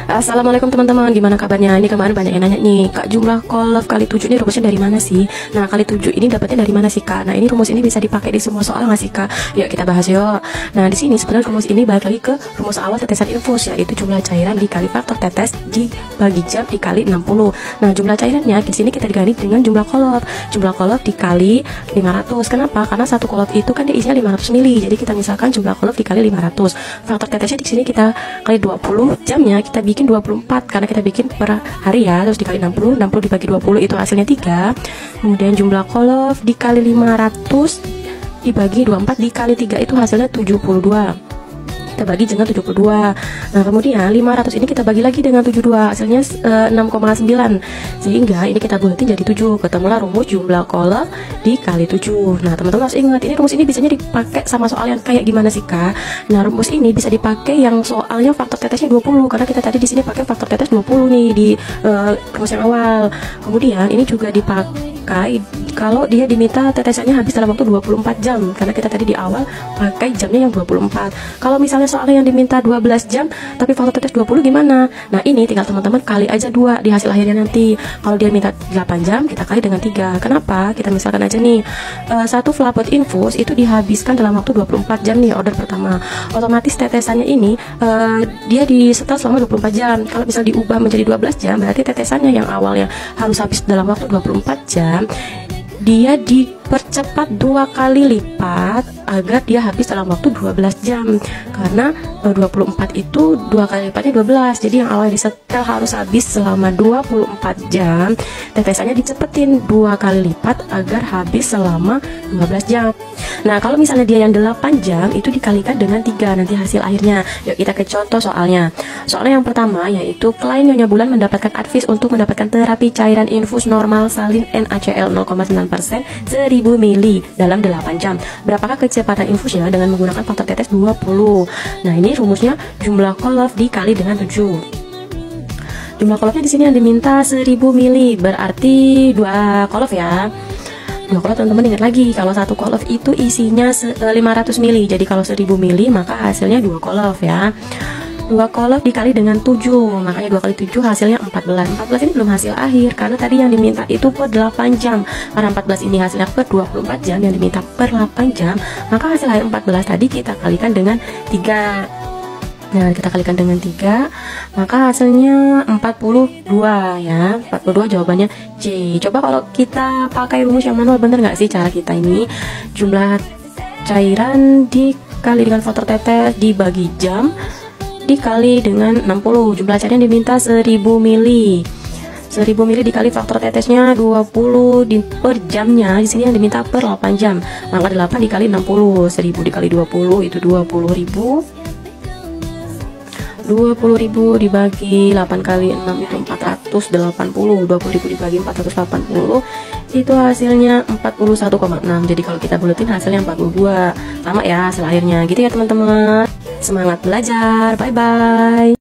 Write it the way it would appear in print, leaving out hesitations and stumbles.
Assalamualaikum teman-teman, gimana kabarnya? Ini kemarin banyak yang nanya nih, Kak, jumlah kolom kali 7 ini rumusnya dari mana sih? Nah, kali 7 ini dapatnya dari mana sih, Kak? Nah, ini rumus ini bisa dipakai di semua soal nggak sih, Kak? Yuk kita bahas yuk. Nah, di sini sebenarnya rumus ini balik lagi ke rumus awal tetesan infus, yaitu jumlah cairan dikali faktor tetes dibagi jam dikali 60. Nah, jumlah cairannya di sini kita diganti dengan jumlah kolom. Jumlah kolom dikali 500. Kenapa? Karena satu kolom itu kan dia isinya 500 mili. Jadi kita misalkan jumlah kolom dikali 500. Faktor tetesnya di sini kita kali 20, jamnya kita bikin 24 karena kita bikin per hari ya, terus dikali 60 dibagi 20 itu hasilnya 3. Kemudian jumlah kolom dikali 500 dibagi 24 dikali 3 itu hasilnya 72. Kita bagi dengan 72. Nah, kemudian 500 ini kita bagi lagi dengan 72, hasilnya 6,9. Sehingga ini kita buatin jadi 7. Ketemulah rumus jumlah kolom dikali 7. Nah, teman-teman harus ingat, ini rumus ini biasanya dipakai sama soal yang kayak gimana sih, Kak? Nah, rumus ini bisa dipakai yang soalnya faktor tetesnya 20 karena kita tadi di sini pakai faktor tetes 20 nih di rumus yang awal. Kemudian ini juga dipakai kalau dia diminta tetesannya habis dalam waktu 24 jam karena kita tadi di awal pakai jamnya yang 24. Kalau misalnya soalnya yang diminta 12 jam tapi faktor tetes 20 gimana? Nah, ini tinggal teman-teman kali aja 2 di hasil akhirnya nanti. Kalau dia minta 8 jam kita kali dengan 3. Kenapa? Kita misalkan aja nih, satu flapot infus itu dihabiskan dalam waktu 24 jam nih order pertama. Otomatis tetesannya ini dia disetel selama 24 jam. Kalau misal diubah menjadi 12 jam berarti tetesannya yang awalnya harus habis dalam waktu 24 jam dia dipercepat 2 kali lipat agar dia habis dalam waktu 12 jam karena 24 itu 2 kali lipatnya 12. Jadi yang awalnya disetel harus habis selama 24 jam, tetesannya dicepetin 2 kali lipat agar habis selama 12 jam. Nah, kalau misalnya dia yang 8 jam itu dikalikan dengan 3 nanti hasil akhirnya. Yuk kita ke contoh soalnya. Soalnya yang pertama yaitu klien Nyonya Bulan mendapatkan advis untuk mendapatkan terapi cairan infus normal salin NaCl 0,9% 1000 mili dalam 8 jam. Berapakah kecepatan infusnya dengan menggunakan faktor tetes 20? Nah, ini rumusnya jumlah kolom dikali dengan 7. Jumlah kolomnya di sini yang diminta 1000 mili, berarti 2 kolom ya. 2 kolom teman-teman ingat lagi, kalau satu kolom itu isinya 500 mili. Jadi kalau 1000 mili maka hasilnya 2 kolom ya. 2 kolom dikali dengan 7, makanya 2 kali 7 hasilnya 14. 14 ini belum hasil akhir karena tadi yang diminta itu per 8 jam. Karena 14 ini hasilnya per 24 jam, yang diminta per 8 jam, maka hasil akhir 14 tadi kita kalikan dengan 3. Nah, kita kalikan dengan 3, maka hasilnya 42 ya. 42 jawabannya C. Coba kalau kita pakai rumus yang manual, bener nggak sih cara kita ini? Jumlah cairan dikali dengan faktor tetes dibagi jam dikali dengan 60. Jumlah cairan diminta 1000 mili. 1000 mili dikali faktor tetesnya 20 per jamnya. Di sini yang diminta per 8 jam. Maka 8 dikali 60. 1000 dikali 20 itu 20.000. 20.000 dibagi 8 kali 6 itu 480. 20.000 dibagi 480 itu hasilnya 41,6. Jadi kalau kita buletin hasilnya 42. Sama ya hasil akhirnya. Gitu ya teman-teman. Semangat belajar. Bye bye.